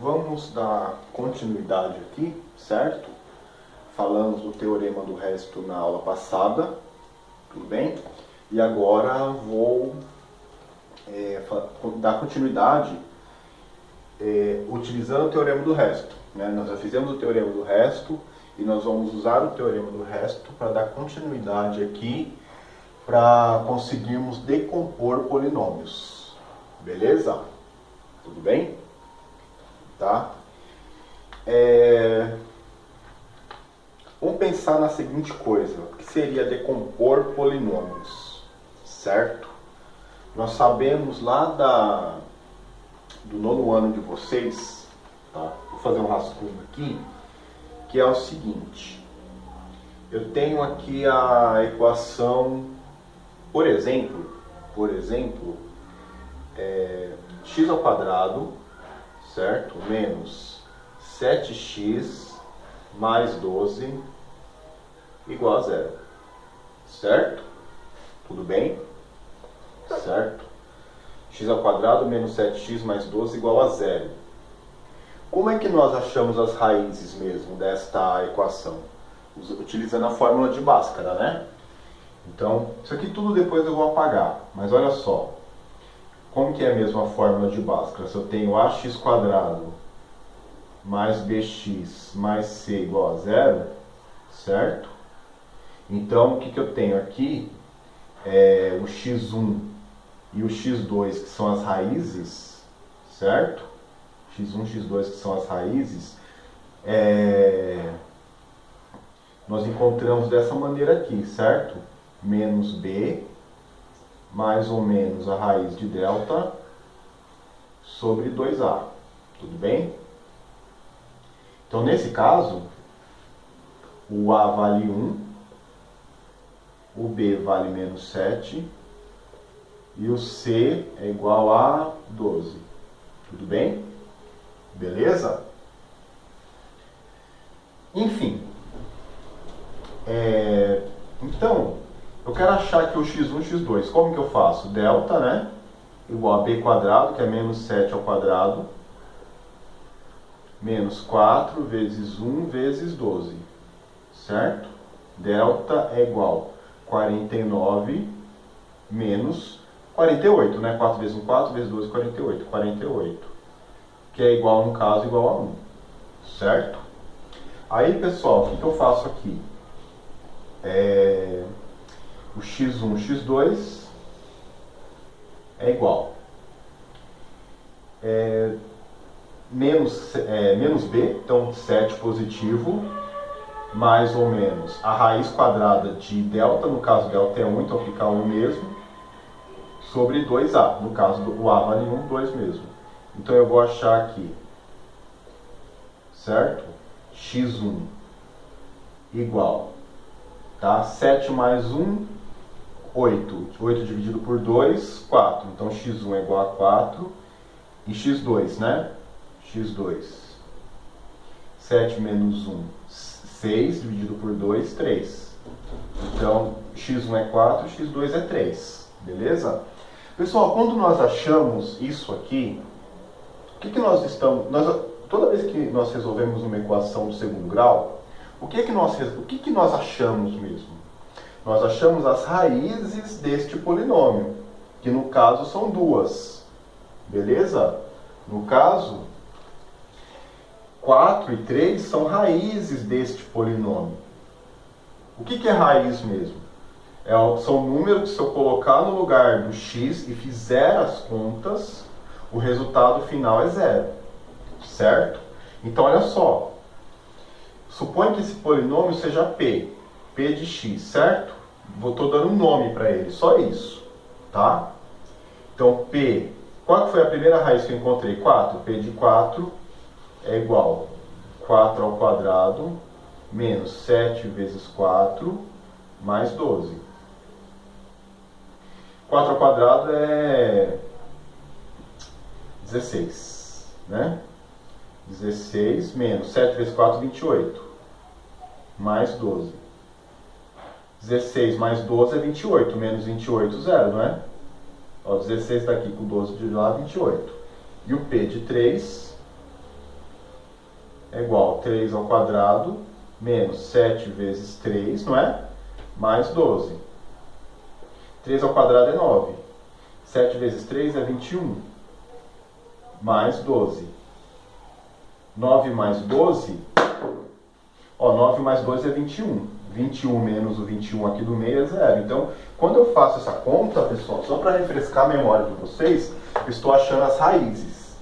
Vamos dar continuidade aqui, certo? Falamos do teorema do resto na aula passada, tudo bem? E agora vou dar continuidade utilizando o teorema do resto, né? Nós já fizemos o teorema do resto e nós vamos usar o teorema do resto para dar continuidade aqui, para conseguirmos decompor polinômios. Beleza? Tudo bem? Tá? Vamos pensar na seguinte coisa: o que seria decompor polinômios, certo? Nós sabemos lá do nono ano de vocês, tá? Vou fazer um rascunho aqui, que é o seguinte: eu tenho aqui a equação, por exemplo, x ao quadrado, certo? Menos 7x mais 12 igual a zero, certo? Tudo bem? Certo? X ao quadrado menos 7x mais 12 igual a zero. Como é que nós achamos as raízes mesmo desta equação? Utilizando a fórmula de Bhaskara, né? Então, isso aqui tudo depois eu vou apagar, mas olha só. Como que é mesmo a fórmula de Bhaskara? Se eu tenho ax quadrado mais bx mais c igual a zero, certo? Então, o que eu tenho aqui é o x1 e o x2, que são as raízes, certo? x1 e x2, que são as raízes, nós encontramos dessa maneira aqui, certo? Menos b, mais ou menos a raiz de delta, sobre 2a. Tudo bem? Então, nesse caso, o a vale 1, o b vale menos 7, e o c é igual a 12. Tudo bem? Beleza? Enfim. Então, eu quero achar aqui o x1 e x2. Como que eu faço? Delta, né? Igual a b quadrado, que é menos 7 ao quadrado, menos 4 vezes 1 vezes 12. Certo? Delta é igual a 49 menos 48, né? 4 vezes 1, 4 vezes 12, 48. 48. Que é igual, no caso, igual a 1. Certo? Aí, pessoal, o que eu faço aqui? O x1 e x2 é igual menos b, então 7 positivo, mais ou menos a raiz quadrada de delta, no caso delta é 1, então fica 1 mesmo, sobre 2a, no caso o a vale 1, 2 mesmo. Então eu vou achar aqui, certo? x1 igual, tá? 7 mais 1, 8. 8 dividido por 2, 4. Então x1 é igual a 4. E x2, né? x2. 7 menos 1, 6. Dividido por 2, 3. Então x1 é 4, x2 é 3. Beleza? Pessoal, quando nós achamos isso aqui, o que nós estamos... toda vez que nós resolvemos uma equação do segundo grau, o que nós achamos mesmo? Nós achamos as raízes deste polinômio, que no caso são duas. Beleza? No caso, 4 e 3 são raízes deste polinômio. O que é raiz mesmo? São números que, se eu colocar no lugar do x e fizer as contas, o resultado final é zero. Certo? Então, olha só. Suponha que esse polinômio seja p de x, certo? Estou dando um nome para ele, só isso, tá? Então, p, qual que foi a primeira raiz que eu encontrei? 4. P de 4 é igual a 4 ao quadrado menos 7 vezes 4 mais 12. 4 ao quadrado é 16, né? 16 menos 7 vezes 4, 28, mais 12. 16 mais 12 é 28, menos 28, 0, não é? Ó, 16 está aqui com 12 de lá, 28. E o P de 3 é igual a 3 ao quadrado menos 7 vezes 3, não é? Mais 12. 3 ao quadrado é 9. 7 vezes 3 é 21. Mais 12. 9 mais 12... Ó, 9 mais 12 é 21. 21 menos o 21 aqui do meio é 0. Então, quando eu faço essa conta, pessoal, só para refrescar a memória de vocês, eu estou achando as raízes.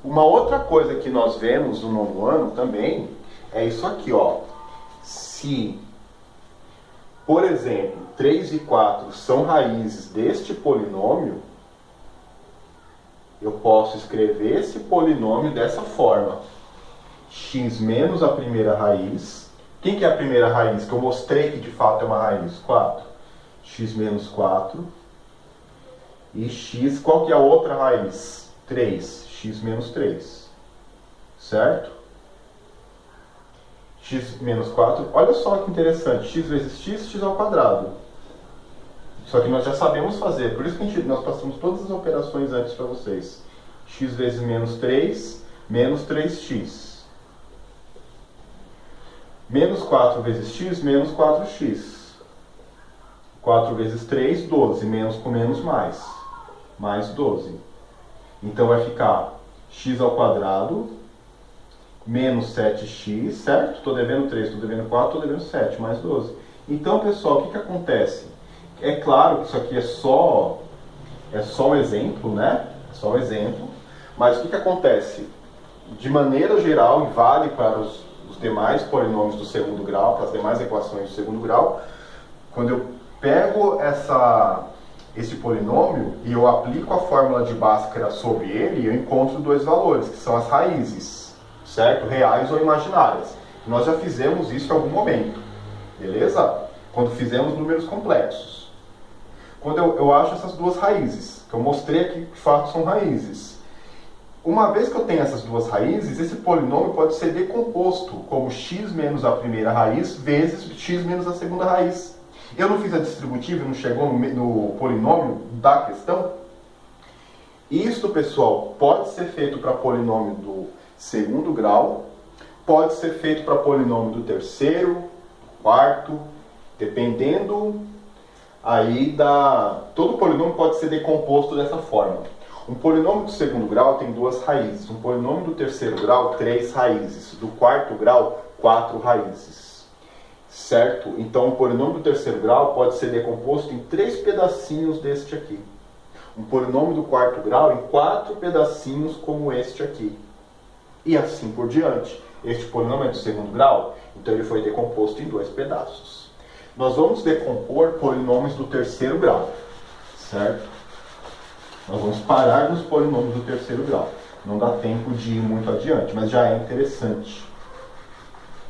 Uma outra coisa que nós vemos no nono ano também é isso aqui, ó. Se, por exemplo, 3 e 4 são raízes deste polinômio, eu posso escrever esse polinômio dessa forma. X menos a primeira raiz. Quem que é a primeira raiz? Que eu mostrei que de fato é uma raiz. 4. X menos 4. E x, qual que é a outra raiz? 3. X menos 3. Certo? X menos 4. Olha só que interessante. X vezes x, x ao quadrado. Só que nós já sabemos fazer. Por isso que nós passamos todas as operações antes para vocês. X vezes menos 3, menos 3x. Menos 4 vezes x, menos 4x. 4 vezes 3, 12. Menos com menos, mais. Mais 12. Então vai ficar x ao quadrado, menos 7x, certo? Estou devendo 3, estou devendo 4, estou devendo 7, mais 12. Então, pessoal, o que acontece? É claro que isso aqui é só um exemplo, né? É só um exemplo. Mas o que acontece? De maneira geral, e vale para os demais polinômios do segundo grau, para as demais equações do segundo grau, quando eu pego esse polinômio e eu aplico a fórmula de Bhaskara sobre ele, eu encontro dois valores, que são as raízes, certo? Reais ou imaginárias. Nós já fizemos isso em algum momento, beleza? Quando fizemos números complexos. Quando eu acho essas duas raízes, que eu mostrei aqui que de fato são raízes. Uma vez que eu tenho essas duas raízes, esse polinômio pode ser decomposto como x menos a primeira raiz vezes x menos a segunda raiz. Eu não fiz a distributiva, não chegou no polinômio da questão? Isto, pessoal, pode ser feito para polinômio do segundo grau, pode ser feito para polinômio do terceiro, quarto, dependendo aí todo polinômio pode ser decomposto dessa forma. Um polinômio do segundo grau tem duas raízes. Um polinômio do terceiro grau, 3 raízes. Do quarto grau, 4 raízes. Certo? Então, um polinômio do terceiro grau pode ser decomposto em 3 pedacinhos deste aqui. Um polinômio do quarto grau em 4 pedacinhos como este aqui. E assim por diante. Este polinômio é do segundo grau, então ele foi decomposto em 2 pedaços. Nós vamos decompor polinômios do terceiro grau. Certo? Nós vamos parar nos polinômios do terceiro grau. Não dá tempo de ir muito adiante, mas já é interessante.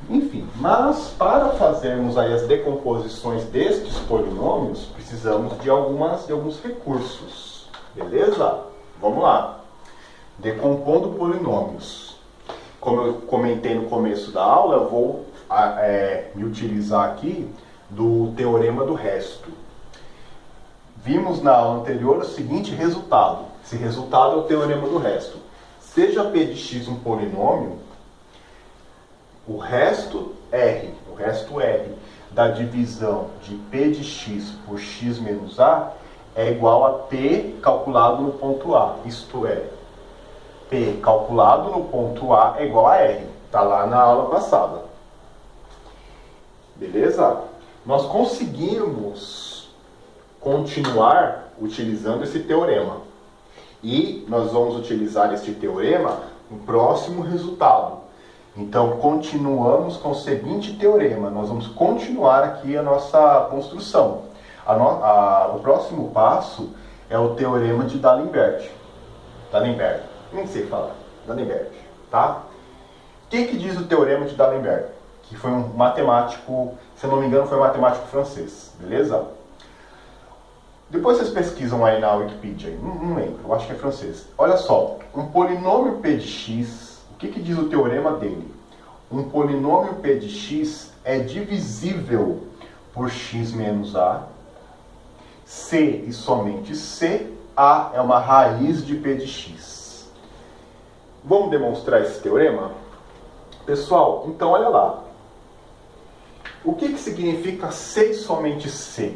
Enfim, mas para fazermos aí as decomposições destes polinômios, precisamos de alguns recursos. Beleza? Vamos lá. Decompondo polinômios. Como eu comentei no começo da aula, eu vou me utilizar aqui do teorema do resto. Vimos na aula anterior o seguinte resultado. Esse resultado é o teorema do resto. Seja p de x um polinômio, o resto R da divisão de p de x por x menos a é igual a p calculado no ponto A. Isto é, p calculado no ponto A é igual a R. Está lá na aula passada. Beleza? Nós conseguimos continuar utilizando esse teorema. E nós vamos utilizar este teorema no próximo resultado. Então, continuamos com o seguinte teorema. Nós vamos continuar aqui a nossa construção. O próximo passo é o teorema de D'Alembert. Nem sei falar. D'Alembert, tá? O que diz o teorema de D'Alembert? Que foi um matemático, se eu não me engano, foi um matemático francês. Beleza? Depois vocês pesquisam aí na Wikipedia, não lembro, eu acho que é francês. Olha só, um polinômio p de x, o que diz o teorema dele? Um polinômio p de x é divisível por x menos a, c e somente c, a é uma raiz de p de x. Vamos demonstrar esse teorema? Pessoal, então olha lá. O que significa C e somente C?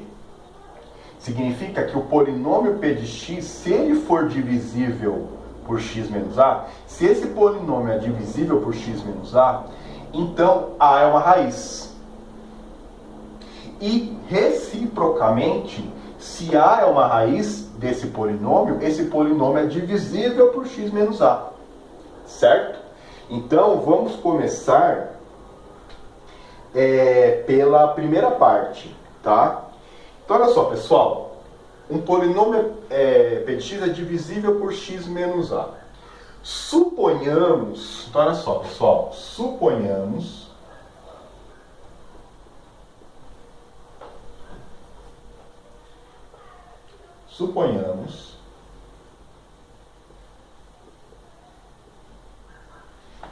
Significa que o polinômio P de x, se ele for divisível por x menos a, se esse polinômio é divisível por x menos a, então a é uma raiz. E reciprocamente, se a é uma raiz desse polinômio, esse polinômio é divisível por x menos a. Certo? Então, vamos começar pela primeira parte, tá? Então, olha só, pessoal. Um polinômio P de x é divisível por x menos a. Suponhamos, então olha só, pessoal. Suponhamos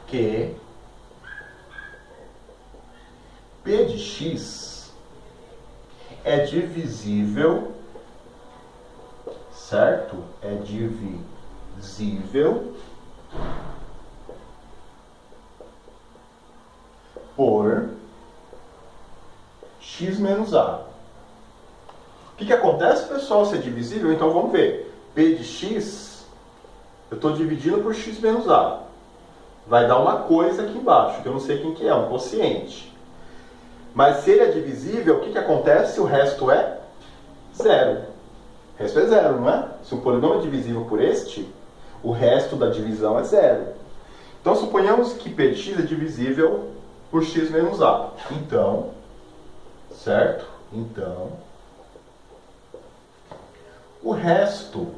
que P de x é divisível, certo? É divisível por x menos a. O que acontece, pessoal, se é divisível? Então vamos ver. P de x, eu estou dividindo por x menos a. Vai dar uma coisa aqui embaixo, que eu não sei quem que é, um quociente. Mas se ele é divisível, o que acontece? O resto é zero. O resto é zero, não é? Se um polinômio é divisível por este, o resto da divisão é zero. Então, suponhamos que P de x é divisível por x menos a. Então, certo? Então, o resto,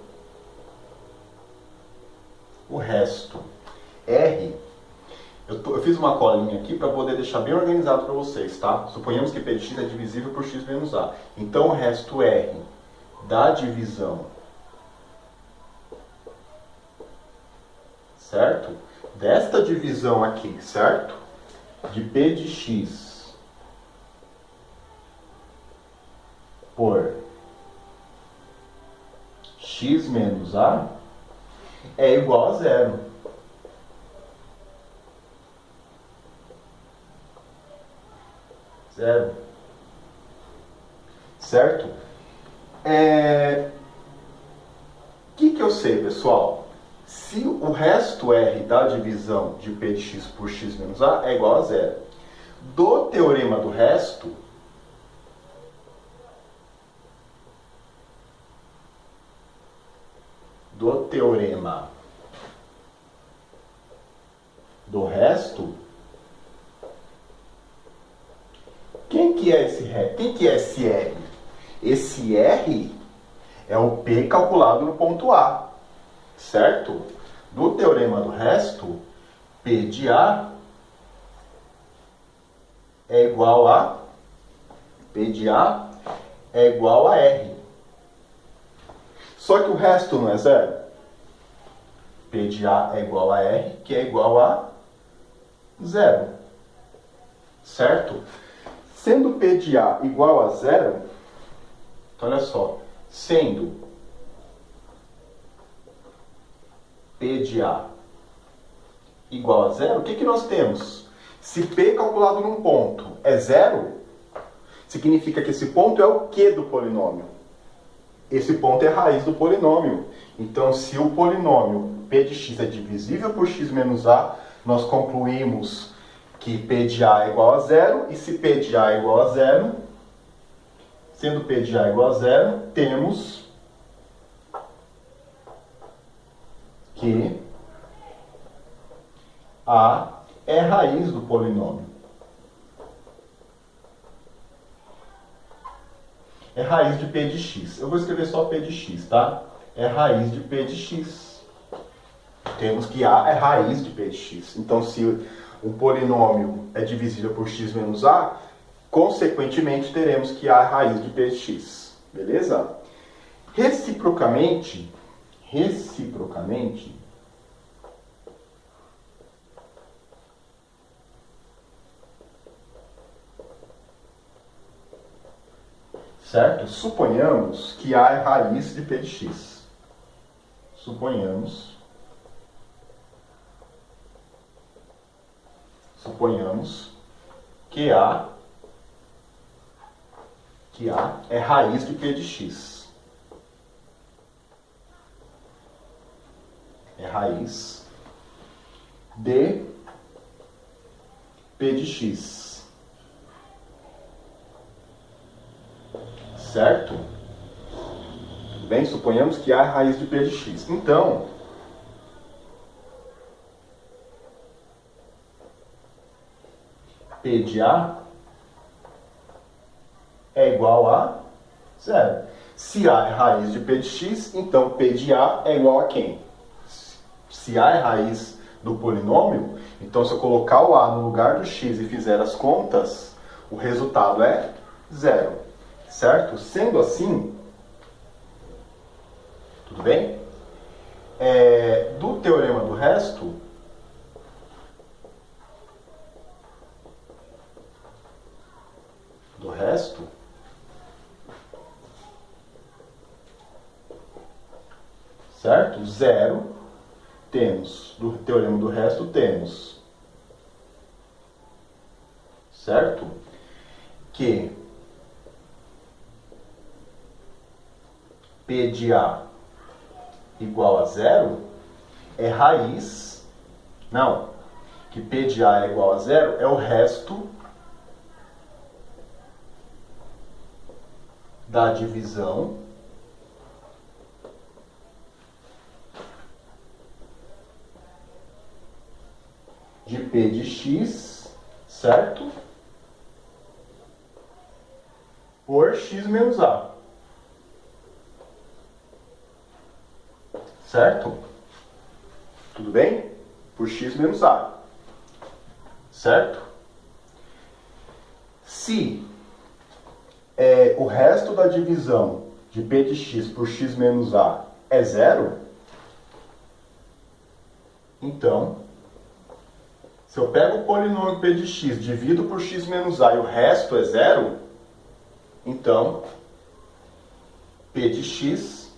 R, eu fiz uma colinha aqui para poder deixar bem organizado para vocês, tá? Suponhamos que P de x é divisível por x menos a. Então, o resto R da divisão, certo? Desta divisão aqui, certo? De P de x por x menos a é igual a zero. Zero. Certo? O que eu sei, pessoal? Se o resto R da divisão de P de x por x menos a é igual a zero. Do teorema do resto, quem que é esse R? Esse R é o P calculado no ponto A, certo? Do teorema do resto, P de A é igual a R. Só que o resto não é zero. P de A é igual a R, que é igual a zero. Certo? Sendo P de A igual a zero, então olha só, sendo P de A igual a zero, o que nós temos? Se P calculado num ponto é zero, significa que esse ponto é o que do polinômio? Esse ponto é a raiz do polinômio. Então, se o polinômio P de x é divisível por x menos a, nós concluímos que P de A é igual a zero, e se P de A é igual a zero, sendo P de A igual a zero, temos que A é raiz do polinômio. É raiz de P de x. Eu vou escrever só P de x, tá? É raiz de P de x. Temos que A é raiz de P de x. Então, se um polinômio é divisível por x menos a, consequentemente, teremos que A é raiz de P de x. Beleza? Reciprocamente, certo? Suponhamos que A é raiz de P de x. Suponhamos suponhamos que A é raiz de P de x. É raiz de P de x. Certo? Tudo bem? Suponhamos que A é raiz de P de x. Então, P de A é igual a 0. Se A é raiz de P de x, então P de A é igual a quem? Se A é raiz do polinômio, então se eu colocar o A no lugar do x e fizer as contas, o resultado é 0. Certo? Sendo assim, tudo bem? Do teorema do resto, certo? 0, temos, do teorema do resto, temos, certo? Que P de A igual a 0 é raiz, não, que P de A é igual a 0 é o resto da divisão de P de x, certo? Por x menos A. Certo? Tudo bem? Por x menos A. Certo? Se o resto da divisão de P de x por x menos A é 0, então, se eu pego o polinômio P de x, divido por x menos A e o resto é 0, então, P de x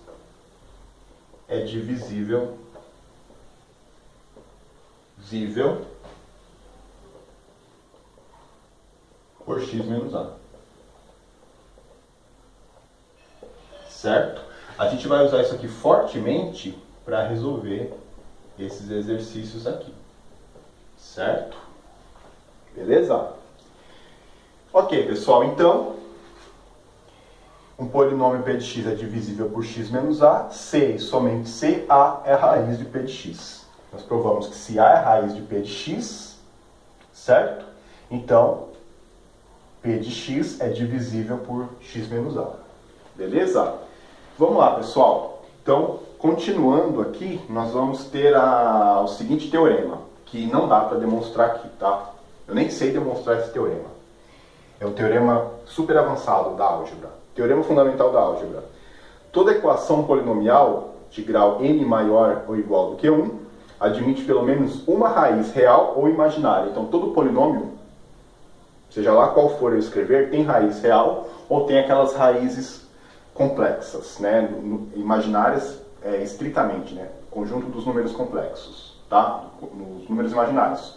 é divisível por x menos A. Certo? A gente vai usar isso aqui fortemente para resolver esses exercícios aqui. Certo? Beleza? Ok, pessoal, então, um polinômio P de x é divisível por x menos A, se e somente se A é a raiz de P de x. Nós provamos que se A é a raiz de P de x, certo? Então, P de x é divisível por x menos A. Beleza? Vamos lá, pessoal. Então, continuando aqui, nós vamos ter o seguinte teorema, que não dá para demonstrar aqui, tá? Eu nem sei demonstrar esse teorema. É um teorema super avançado da álgebra. Teorema fundamental da álgebra. Toda equação polinomial de grau n maior ou igual do que 1 admite pelo menos uma raiz real ou imaginária. Então, todo polinômio, seja lá qual for eu escrever, tem raiz real ou tem aquelas raízes complexas, né? Imaginárias estritamente, né? Conjunto dos números complexos, tá? Nos números imaginários.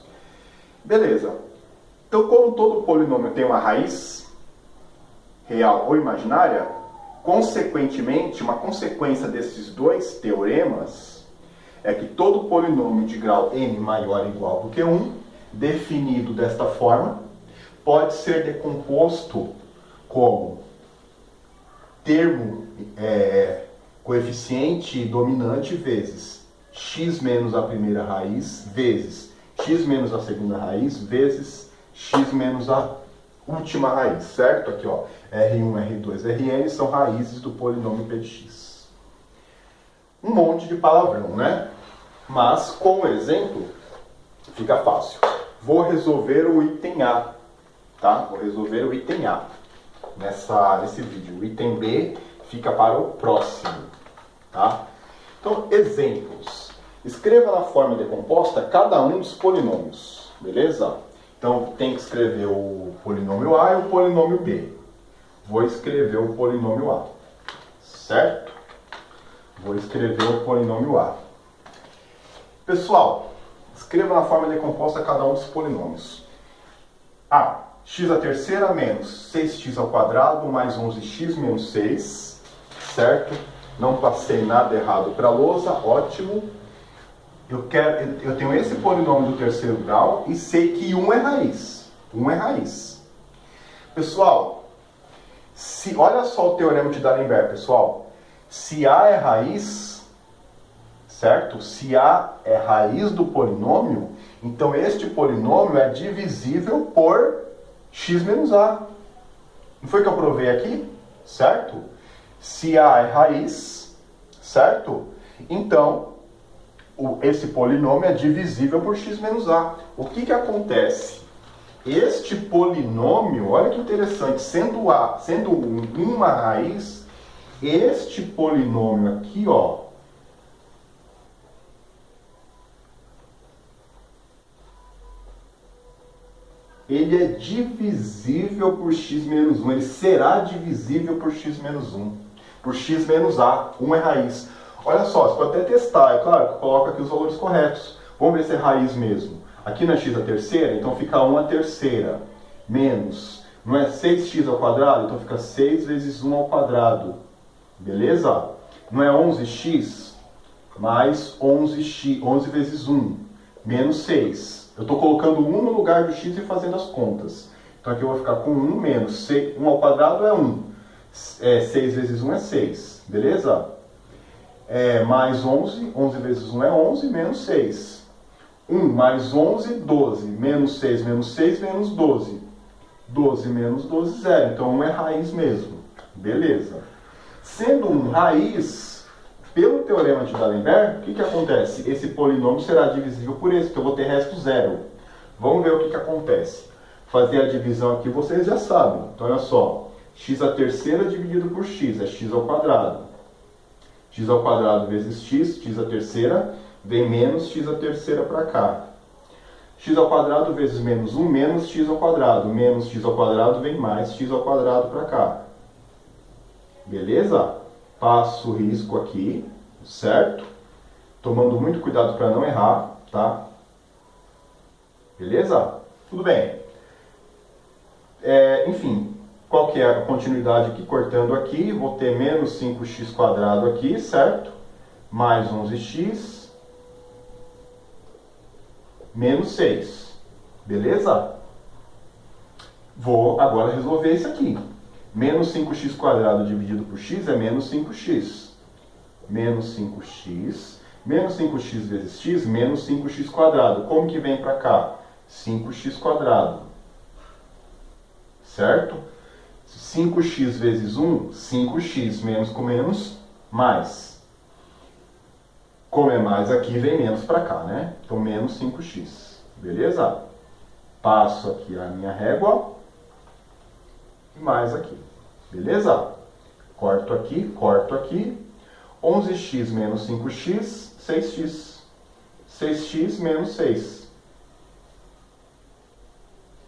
Beleza. Então, como todo polinômio tem uma raiz real ou imaginária, consequentemente, uma consequência desses dois teoremas é que todo polinômio de grau n maior ou igual do que 1, definido desta forma, pode ser decomposto como termo coeficiente dominante vezes x menos a primeira raiz vezes x menos a segunda raiz vezes x menos a última raiz, certo? Aqui, ó, R1, R2, Rn são raízes do polinômio P de x. Um monte de palavrão, né? Mas, como exemplo, fica fácil. Vou resolver o item A, tá? Vou resolver o item A nesse vídeo. O item B fica para o próximo, tá? Então, exemplos. Escreva na forma decomposta cada um dos polinômios, beleza? Então, tem que escrever o polinômio A e o polinômio B. Vou escrever o polinômio A, certo? Vou escrever o polinômio A. Pessoal, Escreva na forma decomposta cada um dos polinômios. A, x à terceira menos 6x ao quadrado mais 11x menos 6, certo? Não passei nada errado para a lousa, ótimo. Eu tenho esse polinômio do terceiro grau e sei que 1 é raiz. 1 é raiz. Pessoal, olha só o teorema de D'Alembert, pessoal. Se A é raiz, certo? Se A é raiz do polinômio, então este polinômio é divisível por x menos A. Não foi que eu provei aqui? Certo? Se A é raiz, certo? Então, esse polinômio é divisível por x menos A. O que acontece? Este polinômio, olha que interessante, sendo uma raiz, este polinômio aqui, ó, ele é divisível por x menos 1. Ele será divisível por x menos 1. Por x menos A. 1 é raiz. Olha só, você pode até testar. É claro que coloca aqui os valores corretos. Vamos ver se é raiz mesmo. Aqui não é x à terceira, então fica 1 à terceira. Menos. Não é 6x ao quadrado? Então fica 6 vezes 1 ao quadrado. Beleza? Não é 11x? Mais 11x. 11 vezes 1. Menos 6. Eu estou colocando 1 no lugar do x e fazendo as contas. Então aqui eu vou ficar com 1 menos 6. 1 ao quadrado é 1. 6 vezes 1 é 6. Beleza? Mais 11. 11 vezes 1 é 11. Menos 6. 1 mais 11, 12. Menos 6, menos 6, menos 12. 12 menos 12, 0. Então 1 é raiz mesmo. Beleza. Sendo 1 raiz, pelo teorema de D'Alembert, o que acontece? Esse polinômio será divisível por esse, porque eu vou ter resto 0. Vamos ver o que acontece. Fazer a divisão aqui vocês já sabem. Então olha só. X à terceira dividido por x é x ao quadrado. X ao quadrado vezes x à terceira, vem menos x à terceira para cá. X ao quadrado vezes menos 1, menos x ao quadrado. Menos x ao quadrado vem mais x ao quadrado para cá. Beleza? Passo o risco aqui, certo? Tomando muito cuidado para não errar, tá? Beleza? Tudo bem. Enfim, qual que é a continuidade aqui? Cortando aqui, vou ter menos 5x quadrado aqui, certo? Mais 11x, menos 6. Beleza? Vou agora resolver isso aqui. Menos 5x quadrado dividido por x é menos 5x. Menos 5x. Menos 5x vezes x, menos 5x quadrado. Como que vem para cá? 5x quadrado. Certo? 5x vezes 1, 5x. Menos com menos, mais. Como é mais aqui, vem menos para cá, né? Então, menos 5x. Beleza? Passo aqui a minha régua. Mais aqui. Beleza? Corto aqui. 11x menos 5x, 6x. 6x menos 6.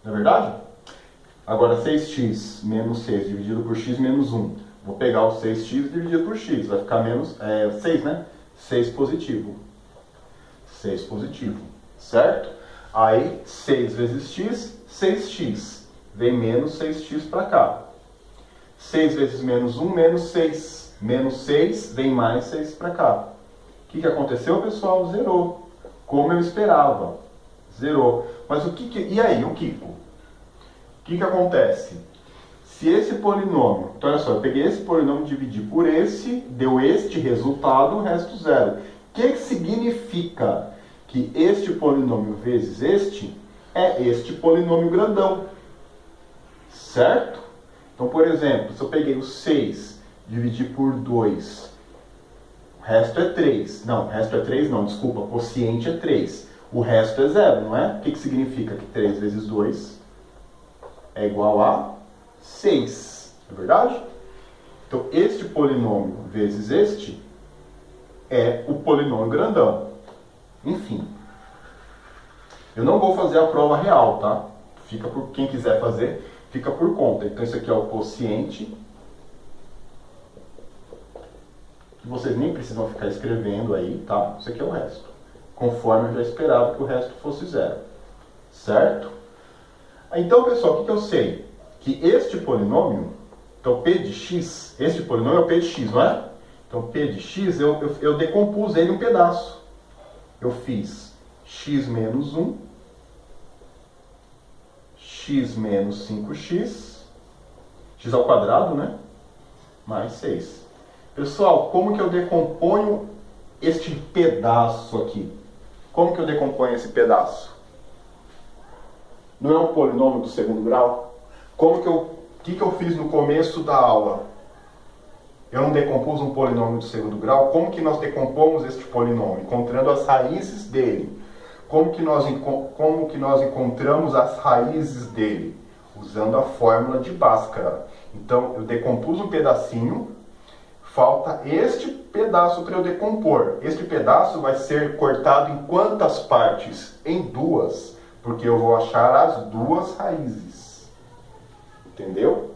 Não é verdade? Agora 6x menos 6 dividido por x menos 1. Vou pegar o 6x dividido por x. Vai ficar menos 6, né? 6 positivo. 6 positivo. Certo? Aí 6 vezes x, 6x. Vem menos 6x para cá. 6 vezes menos 1, menos 6. Menos 6, vem mais 6 para cá. O que aconteceu, pessoal? Zerou. Como eu esperava. Zerou. Mas e aí, o Kiko? O que acontece? Se esse polinômio... Então, olha só, eu peguei esse polinômio, dividi por esse, deu este resultado, o resto 0. O que significa que este polinômio vezes este é este polinômio grandão? Certo? Então, por exemplo, se eu peguei o 6, dividi por 2, o resto é 3. Não, o resto é 3 não, desculpa, o quociente é 3. O resto é 0, não é? O que significa que 3 vezes 2 é igual a 6. É verdade? Então, este polinômio vezes este é o polinômio grandão. Enfim. Eu não vou fazer a prova real, tá? Fica por quem quiser fazer, fica por conta. Então, isso aqui é o quociente. Vocês nem precisam ficar escrevendo aí, tá? Isso aqui é o resto. conforme eu já esperava que o resto fosse zero, certo? Então, pessoal, o que eu sei? Que este polinômio, então P de x, este polinômio é o P de x, não é? Então P de x, eu decompus ele em um pedaço. Eu fiz x menos 1, x menos 5x, x ao quadrado, né? Mais 6. Pessoal, como que eu decomponho este pedaço aqui? Como que eu decomponho esse pedaço? Não é um polinômio do segundo grau? O que eu fiz no começo da aula? Eu não decompus um polinômio do segundo grau? Como que nós decompomos este polinômio? Encontrando as raízes dele. Como que nós encontramos as raízes dele? Usando a fórmula de Bhaskara. Então, eu decompus um pedacinho, falta este pedaço para eu decompor. Este pedaço vai ser cortado em quantas partes? Em duas, porque eu vou achar as duas raízes. Entendeu?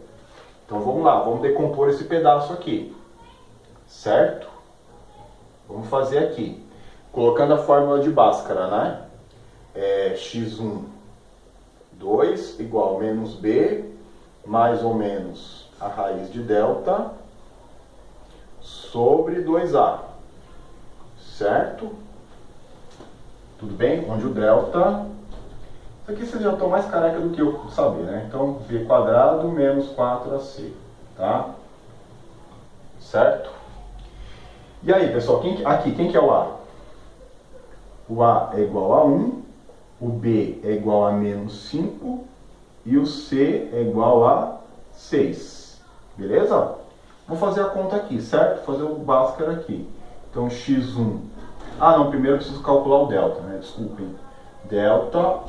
Então vamos lá, vamos decompor esse pedaço aqui. Certo? Vamos fazer aqui. Colocando a fórmula de Bhaskara, né? x1, 2 igual a menos b, mais ou menos a raiz de delta, sobre 2a. Certo? Tudo bem? Onde o delta... Isso aqui vocês já estão mais careca do que eu saber, né? Então, b quadrado menos 4ac. Tá? Certo? E aí, pessoal, quem que é o a? O a é igual a 1, o b é igual a menos 5 e o c é igual a 6. Beleza? Vou fazer a conta aqui, certo? Vou fazer o Bhaskara aqui. Então, x1... Ah, não, primeiro eu preciso calcular o delta, né? Desculpem. Delta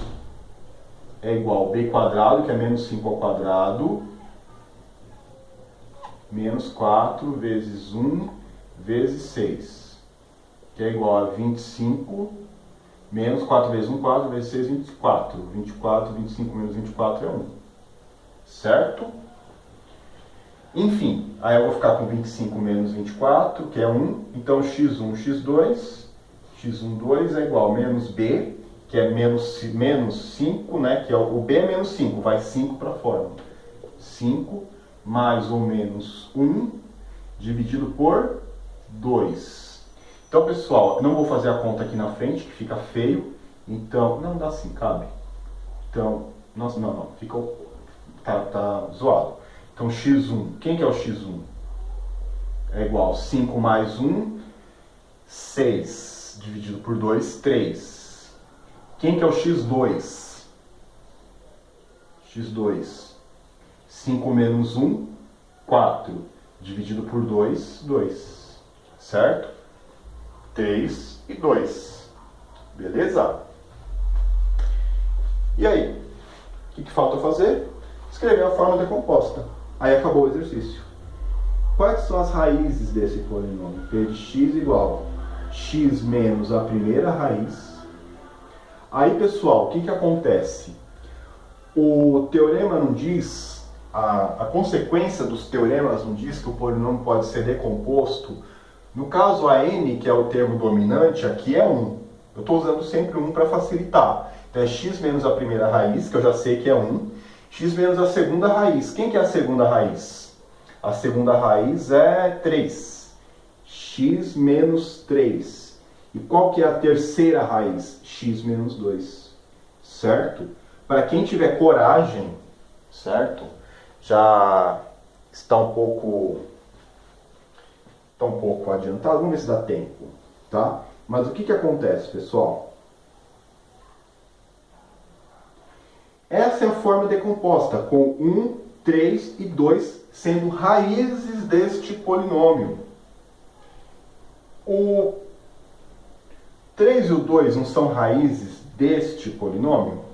é igual a b quadrado, que é menos 5 ao quadrado, menos 4 vezes 1 vezes 6, que é igual a 25, menos 4 vezes 1, 4 vezes 6, 24. 24, 25 menos 24 é 1. Certo? Enfim, aí eu vou ficar com 25 menos 24, que é 1. Então, x1, x2, x1, 2 é igual a menos b, que é menos 5, né? Que é o b é menos 5, vai 5 para fora. 5 mais ou menos 1 dividido por 2. Então, pessoal, não vou fazer a conta aqui na frente, que fica feio. Então, não dá assim, cabe. Então, nossa, não, fica, tá zoado. Então, x1, quem que é o x1? É igual a 5 mais 1, 6, dividido por 2, 3. Quem que é o x2? x2, 5 menos 1, 4, dividido por 2, 2. Certo? 3 e 2. Beleza? E aí? O que falta fazer? Escrever a fórmula decomposta. Aí acabou o exercício. Quais são as raízes desse polinômio? P de x igual a x menos a primeira raiz. Aí, pessoal, o que acontece? O teorema não diz, a consequência dos teoremas não diz que o polinômio pode ser decomposto. No caso, a n, que é o termo dominante, aqui é 1. Eu estou usando sempre 1 para facilitar. Então, é x menos a primeira raiz, que eu já sei que é 1. X menos a segunda raiz. Quem que é a segunda raiz? A segunda raiz é 3. X menos 3. E qual que é a terceira raiz? X menos 2. Certo? Para quem tiver coragem, certo? Já está um pouco adiantado. Vamos ver se dá tempo, tá? Mas o que acontece, pessoal? Essa é a forma decomposta, com 1, 3 e 2 sendo raízes deste polinômio. O 3 e o 2 não são raízes deste polinômio?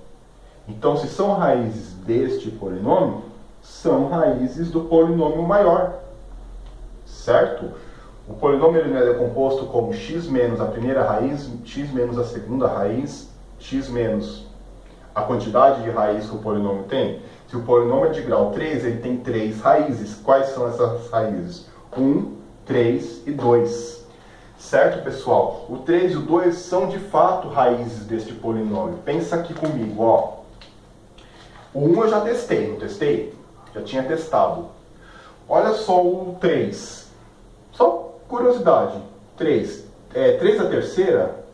Então, se são raízes deste polinômio, são raízes do polinômio maior. Certo? O polinômio ele não é decomposto como x menos a primeira raiz, x menos a segunda raiz, x menos a quantidade de raiz que o polinômio tem. Se o polinômio é de grau 3, ele tem 3 raízes. Quais são essas raízes? 1, 3 e 2. Certo, pessoal? O 3 e o 2 são de fato raízes deste polinômio. Pensa aqui comigo, ó. O 1 eu já testei, não testei? Já tinha testado. Olha só o 3. Só curiosidade. 3. 3 à terceira,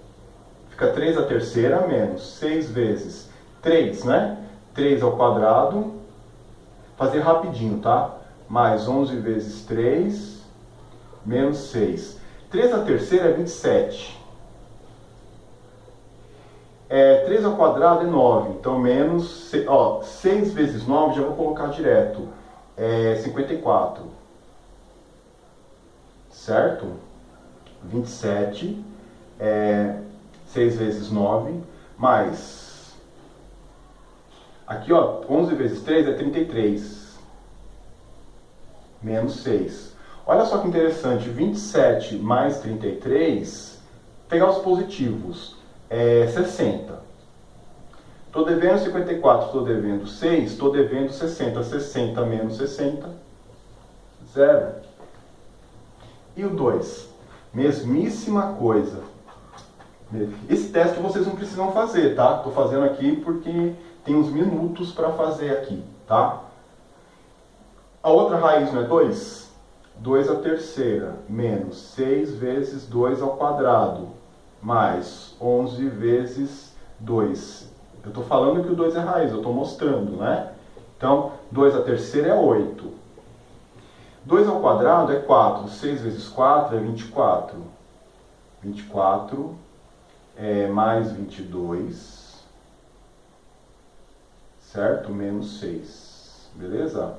fica 3 à terceira menos 6 vezes 3, né? 3 ao quadrado. Fazer rapidinho, tá? Mais 11 vezes 3, menos 6. 3 à terceira é 27. 3 ao quadrado é 9. Então, menos... 6 vezes 9, já vou colocar direto. É 54. Certo? 27. 6 vezes 9. Mais... Aqui, ó, 11 vezes 3 é 33. Menos 6. Olha só que interessante, 27 mais 33, pegar os positivos, é 60. Estou devendo 54, estou devendo 6, estou devendo 60. 60 menos 60, 0. E o 2? Mesmíssima coisa. Esse teste vocês não precisam fazer, tá? Estou fazendo aqui porque tem uns minutos para fazer aqui, tá? A outra raiz não é 2? 2 à terceira, menos 6 vezes 2 ao quadrado, mais 11 vezes 2. Eu estou falando que o 2 é raiz, eu estou mostrando, né? Então, 2 à terceira é 8. 2 ao quadrado é 4. 6 vezes 4 é 24. 24 mais 22, certo? Menos 6. Beleza?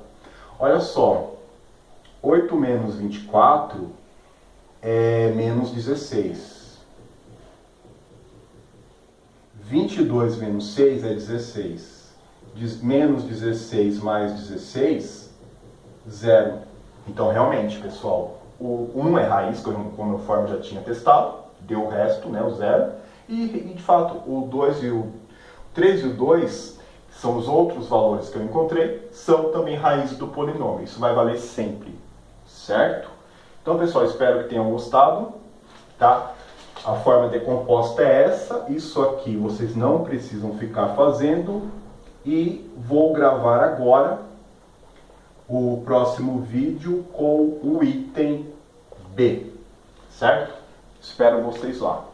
Olha só. 8 menos 24 é menos 16. 22 menos 6 é 16. Menos 16 mais 16, 0. Então, realmente, pessoal, o 1 é raiz, conforme eu já tinha testado, deu o resto, né, o 0. E, de fato, o 2 e o 3 e o 2, são os outros valores que eu encontrei, são também raízes do polinômio. Isso vai valer sempre. Certo? Então, pessoal, espero que tenham gostado, tá? A forma decomposta é essa. Isso aqui vocês não precisam ficar fazendo. E vou gravar agora o próximo vídeo com o item B. Certo? Espero vocês lá.